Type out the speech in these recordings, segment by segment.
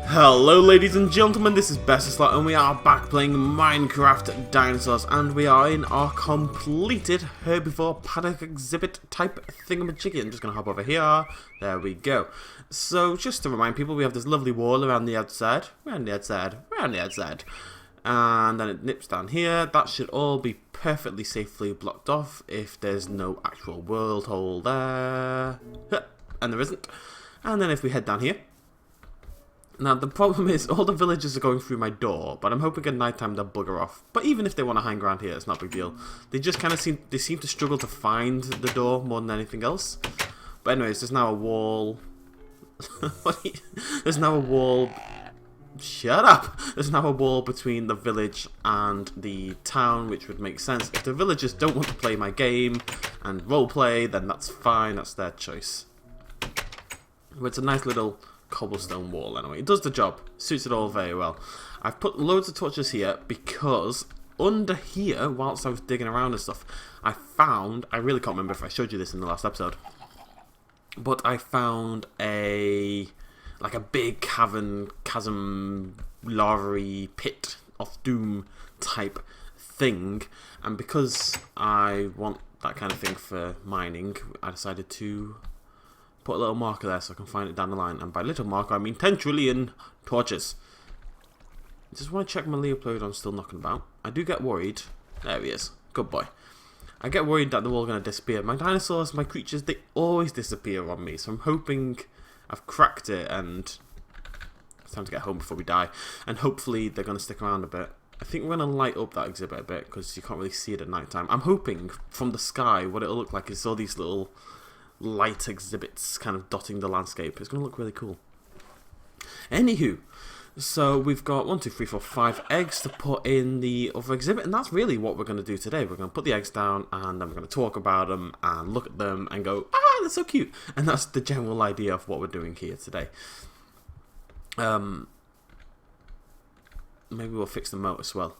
Hello ladies and gentlemen, this is BestInSlot and we are back playing Minecraft Dinosaurs, and we are in our completed herbivore paddock exhibit type thingamajiggy. I'm just going to hop over here, there we go. So just to remind people, we have this lovely wall around the outside, and then it nips down here. That should all be perfectly safely blocked off if there's no actual world hole there, and there isn't. And then if we head down here, now the problem is all the villagers are going through my door, but I'm hoping at night time they'll bugger off. But even if they want to hang around here, it's not a big deal. They just kind of seem to struggle to find the door more than anything else. But anyways, there's now a wall. There's now a wall. Shut up! There's now a wall between the village and the town, which would make sense. If the villagers don't want to play my game and roleplay, then that's fine. That's their choice. But it's a nice little cobblestone wall anyway. It does the job. Suits it all very well. I've put loads of torches here because under here, whilst I was digging around and stuff, I really can't remember if I showed you this in the last episode, but I found a big chasm lavary pit of doom type thing, and because I want that kind of thing for mining, I decided to put a little marker there so I can find it down the line. And by little marker, I mean 10 trillion torches. Just want to check my Leoplodon's still knocking about. I do get worried. There he is. Good boy. I get worried that they're all going to disappear. My dinosaurs, my creatures, they always disappear on me. So I'm hoping I've cracked it and it's time to get home before we die. And hopefully they're going to stick around a bit. I think we're going to light up that exhibit a bit because you can't really see it at night time. I'm hoping from the sky what it'll look like is all these little light exhibits kind of dotting the landscape. It's going to look really cool. Anywho, so we've got 1, 2, 3, 4, 5 eggs to put in the other exhibit, and that's really what we're going to do today. We're going to put the eggs down and then we're going to talk about them and look at them and go, ah, they're so cute. And that's the general idea of what we're doing here today. Maybe we'll fix the moat as well.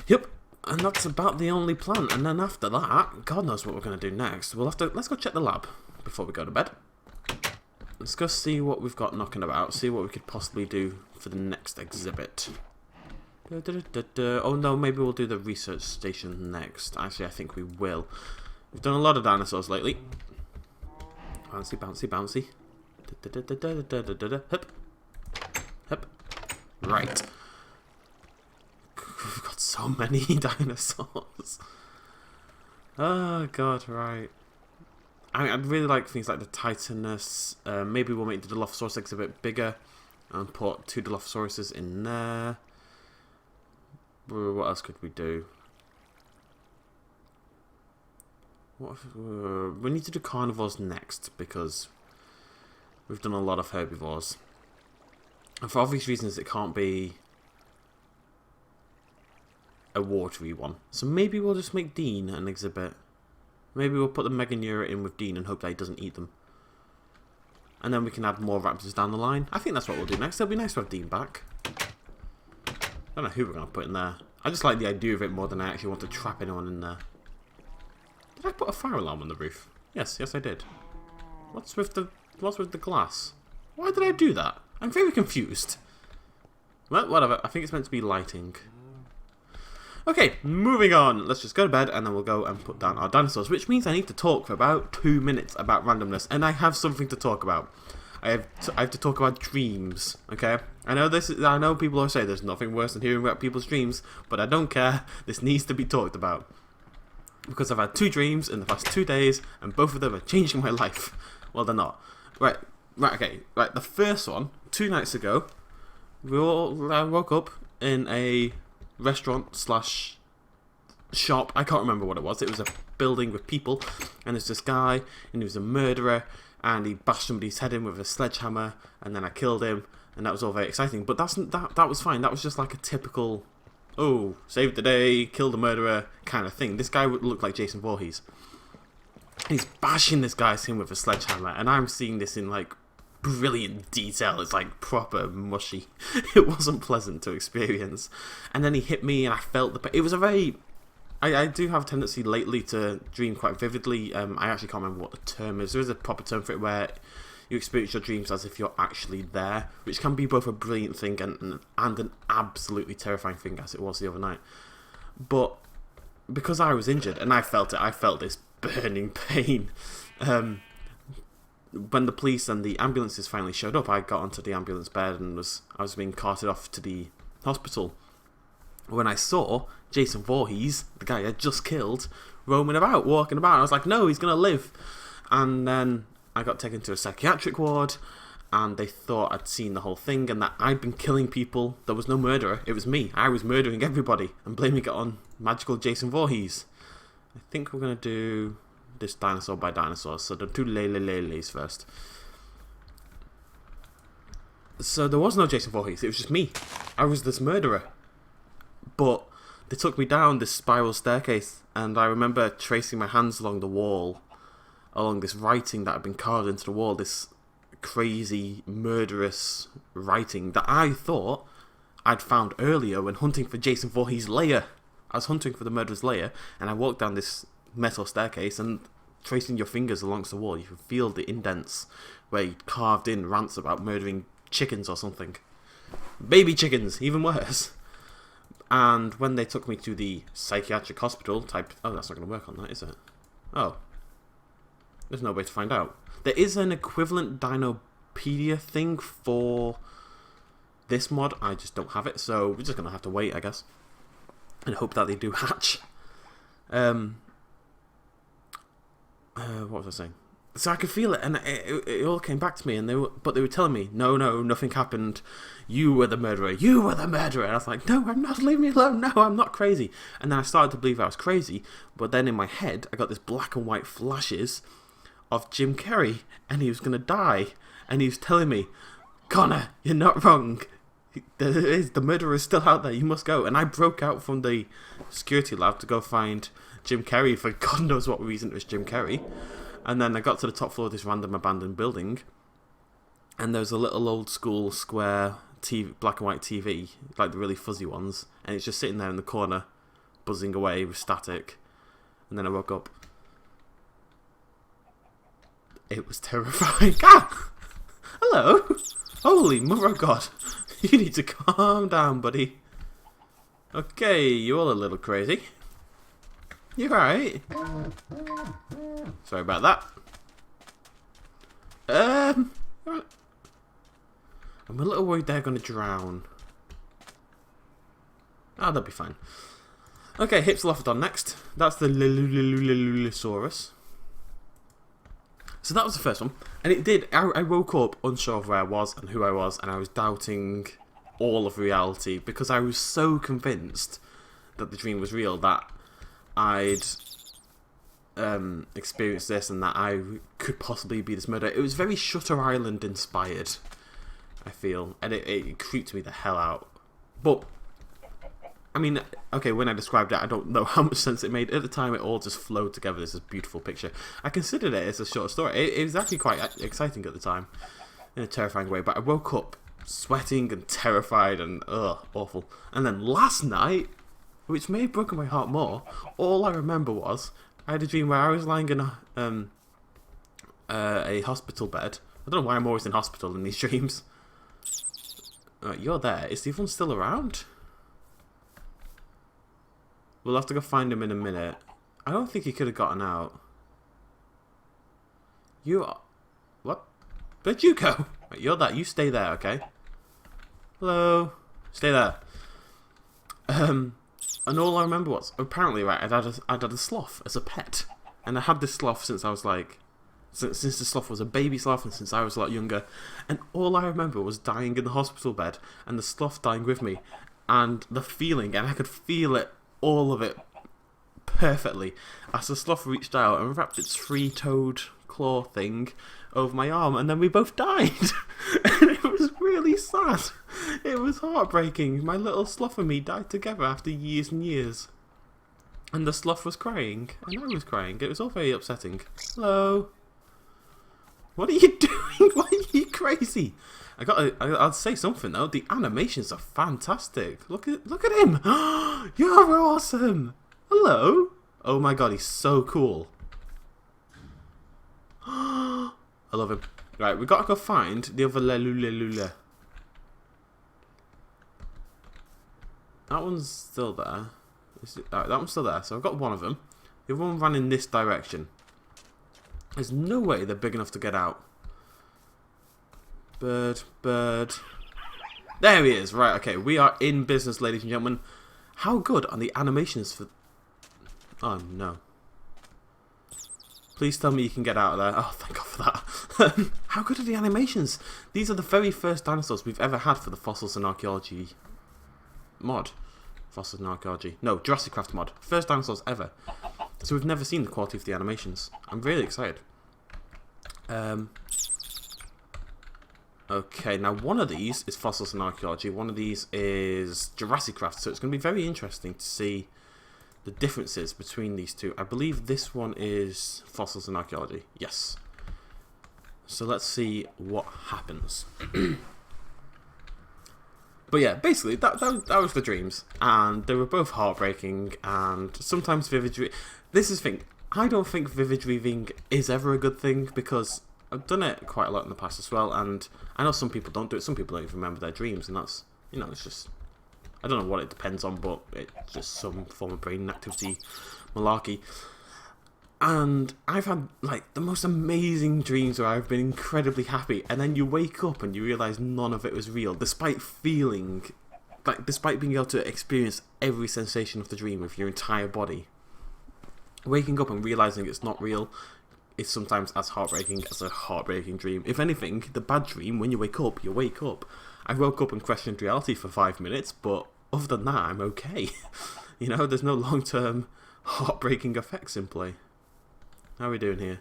Yep. And that's about the only plan. And then after that, God knows what we're going to do next. Let's go check the lab before we go to bed. Let's go see what we've got knocking about. See what we could possibly do for the next exhibit. Oh no, maybe we'll do the research station next. Actually, I think we will. We've done a lot of dinosaurs lately. Bouncy, bouncy, bouncy. Hip. Hip. Right. We've got so many dinosaurs. Oh god, right. I mean, I'd really like things like the Titanus. Maybe we'll make the Dilophosaurus exhibit bigger and put 2 Dilophosauruses in there. What else could we do? We need to do carnivores next because we've done a lot of herbivores. And for obvious reasons, it can't be a watery one. So maybe we'll just make Dean an exhibit. Maybe we'll put the Meganeura in with Dean and hope that he doesn't eat them. And then we can add more raptors down the line. I think that's what we'll do next. It'll be nice to have Dean back. I don't know who we're going to put in there. I just like the idea of it more than I actually want to trap anyone in there. Did I put a fire alarm on the roof? Yes, I did. What's with the glass? Why did I do that? I'm very confused. Well, whatever. I think it's meant to be lighting. Okay, moving on. Let's just go to bed and then we'll go and put down our dinosaurs, which means I need to talk for about 2 minutes about randomness, and I have something to talk about. I have to talk about dreams, okay? I know people always say there's nothing worse than hearing about people's dreams, but I don't care. This needs to be talked about. Because I've had 2 dreams in the past 2 days, and both of them are changing my life. Well, they're not. Right, okay. Right, the first one, 2 nights ago, I woke up in a restaurant slash shop. I can't remember what it was. It was a building with people, and there's this guy, and he was a murderer, and he bashed somebody's head in with a sledgehammer, and then I killed him, and that was all very exciting. But that was fine. That was just like a typical, oh, saved the day, killed the murderer kind of thing. This guy would look like Jason Voorhees. He's bashing this guy's head with a sledgehammer, and I'm seeing this in like brilliant detail. It's like proper mushy. It wasn't pleasant to experience. And then he hit me and I felt the pain. It was a very I do have a tendency lately to dream quite vividly. I actually can't remember what the term is. There is a proper term for it where you experience your dreams as if you're actually there, which can be both a brilliant thing and an absolutely terrifying thing, as it was the other night. But because I was injured, and I felt this burning pain. When the police and the ambulances finally showed up, I got onto the ambulance bed and I was being carted off to the hospital. When I saw Jason Voorhees, the guy I had just killed, roaming about, walking about, I was like, no, he's going to live. And then I got taken to a psychiatric ward, and they thought I'd seen the whole thing and that I'd been killing people. There was no murderer, it was me. I was murdering everybody and blaming it on magical Jason Voorhees. I think we're going to do this dinosaur by dinosaurs, so the two Leleles first. So there was no Jason Voorhees, it was just me. I was this murderer. But they took me down this spiral staircase, and I remember tracing my hands along the wall, along this writing that had been carved into the wall, this crazy, murderous writing that I thought I'd found earlier when hunting for Jason Voorhees' lair. I was hunting for the murderer's lair, and I walked down this metal staircase, and tracing your fingers along the wall, you can feel the indents where he carved in rants about murdering chickens or something. Baby chickens, even worse. And when they took me to the psychiatric hospital type... Oh, that's not going to work on that, is it? Oh. There's no way to find out. There is an equivalent Dinopedia thing for this mod. I just don't have it, so we're just going to have to wait, I guess. And hope that they do hatch. What was I saying? So I could feel it, and it all came back to me, and they were telling me, no, nothing happened. You were the murderer. You were the murderer. And I was like, no, I'm not. Leave me alone. No, I'm not crazy. And then I started to believe I was crazy, but then in my head, I got this black and white flashes of Jim Carrey, and he was going to die, and he was telling me, Connor, you're not wrong. The murderer is still out there. You must go. And I broke out from the security lab to go find Jim Carrey for God knows what reason it was Jim Carrey. And then I got to the top floor of this random abandoned building, and there was a little old school square TV, black and white TV, like the really fuzzy ones, and it's just sitting there in the corner, buzzing away with static. And then I woke up. It was terrifying. Ah! Hello! Holy mother of God. You need to calm down, buddy. Okay, you're all a little crazy. You alright? Sorry about that. I'm a little worried they're going to drown. Oh, they'll be fine. Okay, Hypsilophodon next. That's the Dinooosaaauuurs. So that was the first one. And it did, I woke up unsure of where I was and who I was, and I was doubting all of reality because I was so convinced that the dream was real that I'd experienced this and that I could possibly be this murderer. It was very Shutter Island inspired, I feel, and it creeped me the hell out. But I mean, okay, when I described it, I don't know how much sense it made. At the time, it all just flowed together as this beautiful picture. I considered it as a short story. It was actually quite exciting at the time, in a terrifying way, but I woke up sweating and terrified and awful. And then last night, which may have broken my heart more, all I remember was I had a dream where I was lying in a hospital bed. I don't know why I'm always in hospital in these dreams. You're there. Is the other one still around? We'll have to go find him in a minute. I don't think he could have gotten out. You are... What? Where'd you go? Right, you're that. You stay there, okay? Hello? Stay there. And all I remember was... Apparently, right, I'd had a sloth as a pet. And I had this sloth since I was like... Since the sloth was a baby sloth and since I was a lot younger. And all I remember was dying in the hospital bed. And the sloth dying with me. And the feeling, and I could feel it, all of it, perfectly, as the sloth reached out and wrapped its three-toed claw thing over my arm, and then we both died. And it was really sad. It was heartbreaking. My little sloth and me died together after years and years. And the sloth was crying, and I was crying. It was all very upsetting. Hello? What are you doing? Why are you crazy? I'll say something though. The animations are fantastic. Look at him. You're awesome. Hello. Oh my god, he's so cool. I love him. Right, we got to go find the other Lelulelule. That one's still there. That one's still there, so I've got one of them. The other one ran in this direction. There's no way they're big enough to get out. Bird, bird. There he is. Right, okay, we are in business, ladies and gentlemen. How good are the animations for... Oh, no. Please tell me you can get out of there. Oh, thank God for that. How good are the animations? These are the very first dinosaurs we've ever had for the Fossils and Archaeology mod. Fossils and Archaeology. No, Jurassic Craft mod. First dinosaurs ever. So we've never seen the quality of the animations. I'm really excited. Okay, now one of these is Fossils and Archaeology. One of these is Jurassic Craft. So it's going to be very interesting to see the differences between these two. I believe this one is Fossils and Archaeology. Yes. So let's see what happens. But yeah, basically, that was the dreams. And they were both heartbreaking and sometimes vivid dreaming. This is the thing. I don't think vivid dreaming is ever a good thing because I've done it quite a lot in the past as well. And I know some people don't do it. Some people don't even remember their dreams. And that's, you know, it's just... I don't know what it depends on, but it's just some form of brain activity malarkey. And I've had, like, the most amazing dreams where I've been incredibly happy, and then you wake up and you realise none of it was real, despite feeling, like, despite being able to experience every sensation of the dream with your entire body. Waking up and realising it's not real is sometimes as heartbreaking as a heartbreaking dream. If anything, the bad dream, when you wake up, you wake up. I woke up and questioned reality for 5 minutes, but other than that, I'm okay. You know, there's no long-term heartbreaking effects in play. How are we doing here?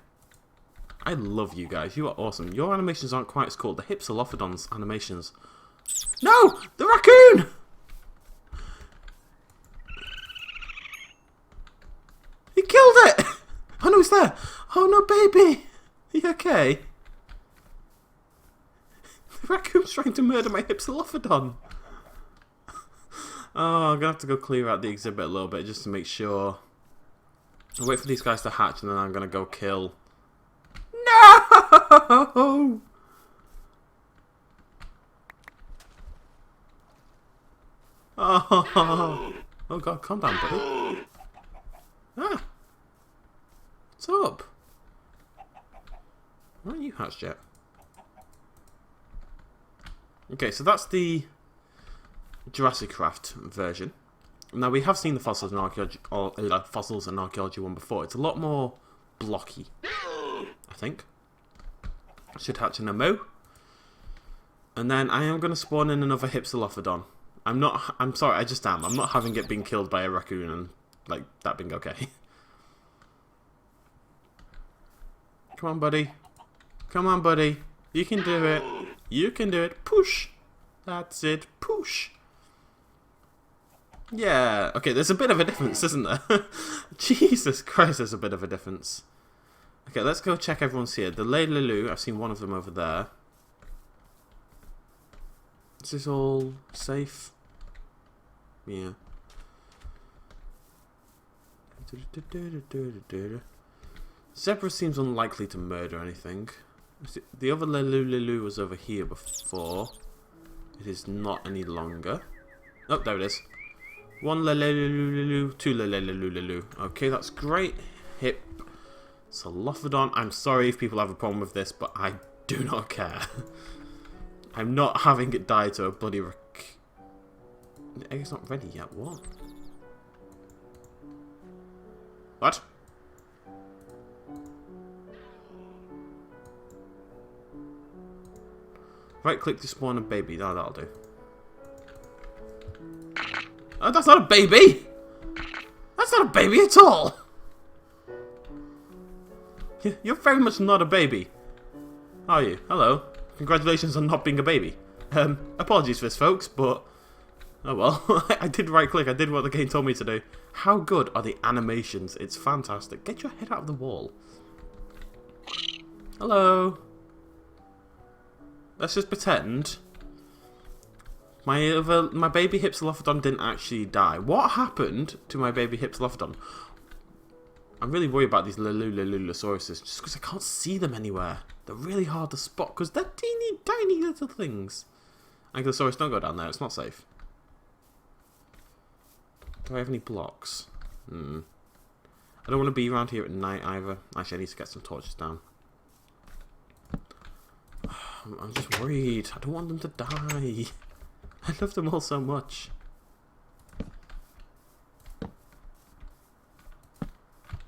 I love you guys. You are awesome. Your animations aren't quite as cool. The Hypsilophodon's animations. No! The raccoon! He killed it! Oh no, it's there! Oh no, baby! Are you okay? The raccoon's trying to murder my Hypsilophodon. Oh, I'm gonna have to go clear out the exhibit a little bit just to make sure. I'll wait for these guys to hatch and then I'm gonna go kill. No! Oh, oh God, calm down, buddy. Ah, what's up? Why aren't you hatched yet? Okay, so that's the Jurassic Craft version. Now we have seen the Fossils and Archaeology one before. It's a lot more blocky, I think. Should hatch in a moo. And then I am going to spawn in another Hypsilophodon. I'm sorry, I just am. I'm not having it being killed by a raccoon and, like, that being okay. Come on, buddy. Come on, buddy. You can do it. You can do it. Push. That's it. Push. Yeah. Okay, there's a bit of a difference, isn't there? Jesus Christ, there's a bit of a difference. Okay, let's go check everyone's here. The Lelulu, I've seen one of them over there. Is this all safe? Yeah. Zebra seems unlikely to murder anything. The other Lelulu was over here before. It is not any longer. Oh, there it is. One Lelulu, two Lelulu. Okay, that's great. Hypsilophodon. I'm sorry if people have a problem with this, but I do not care. I'm not having it die to a bloody The egg's not ready yet. What? What? Right click to spawn a baby. No, that'll do. Oh, that's not a baby! That's not a baby at all! You're very much not a baby. Are you? Hello. Congratulations on not being a baby. Apologies for this, folks, but... Oh well. I did right click. I did what the game told me to do. How good are the animations? It's fantastic. Get your head out of the wall. Hello. Let's just pretend... My baby Hypsilophodon didn't actually die. What happened to my baby Hypsilophodon? I'm really worried about these Dinooosaaauuruses just because I can't see them anywhere. They're really hard to spot because they're teeny tiny little things. Ankylosaurus, don't go down there. It's not safe. Do I have any blocks? I don't want to be around here at night either. Actually, I need to get some torches down. I'm just worried. I don't want them to die. I love them all so much.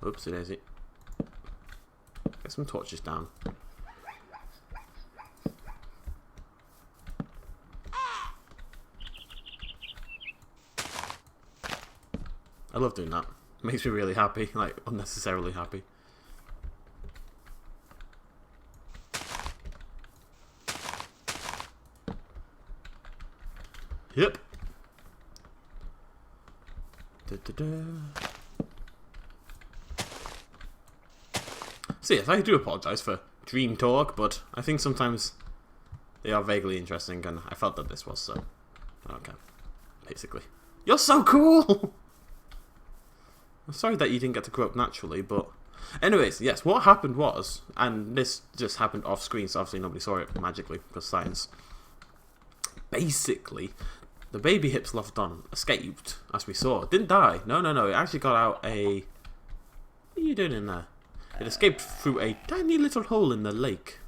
Oopsie daisy. Get some torches down. I love doing that. Makes me really happy, like unnecessarily happy. Yep. So yes, I do apologise for dream talk, but I think sometimes they are vaguely interesting, and I felt that this was so. Okay, basically. You're so cool! I'm sorry that you didn't get to grow up naturally, but... Anyways, yes, what happened was, and this just happened off screen, so obviously nobody saw it magically, because science. Basically, the baby Hypsilophodon escaped, as we saw. It didn't die. No, it actually got out a... What are you doing in there? It escaped through a tiny little hole in the lake.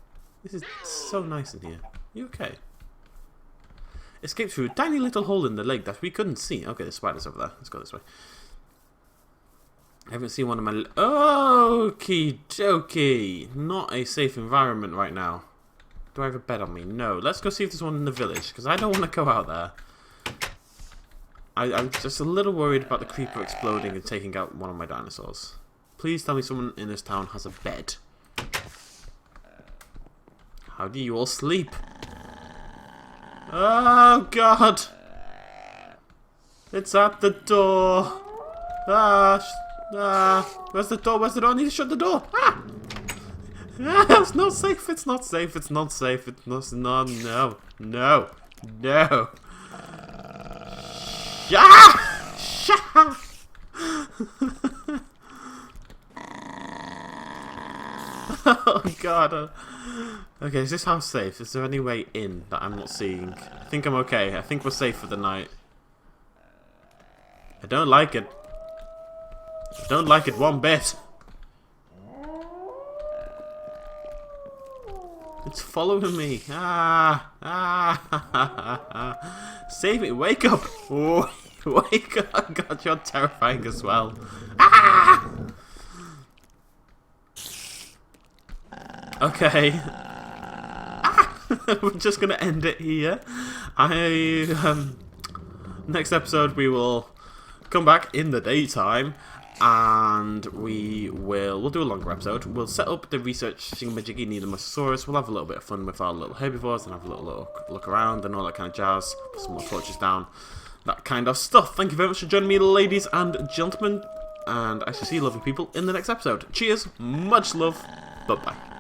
This is so nice in here. You okay? Escaped through a tiny little hole in the lake that we couldn't see. Okay, there's spiders over there. Let's go this way. I haven't seen one of my... Okie dokie. Not a safe environment right now. Do I have a bed on me? No. Let's go see if there's one in the village, because I don't want to go out there. I'm just a little worried about the creeper exploding and taking out one of my dinosaurs. Please tell me someone in this town has a bed. How do you all sleep? Oh, God. It's at the door. Where's the door? Where's the door? I need to shut the door. It's not safe. It's not safe. It's not safe. It's not. No. No. No. Yeah. Oh God. Okay, is this house safe? Is there any way in that I'm not seeing? I think I'm okay. I think we're safe for the night. I don't like it. I don't like it one bit. It's following me. Save me. Wake up. Oh, wake up. God, you're terrifying as well. Okay. We're just going to end it here. Next episode we will come back in the daytime. And we'll do a longer episode. We'll set up the research thingamajiggy Dinooosaaauuruss. We'll have a little bit of fun with our little herbivores and have a little look around and all that kind of jazz. Put some more torches down. That kind of stuff. Thank you very much for joining me, ladies and gentlemen. And I shall see you lovely people in the next episode. Cheers. Much love. Bye-bye.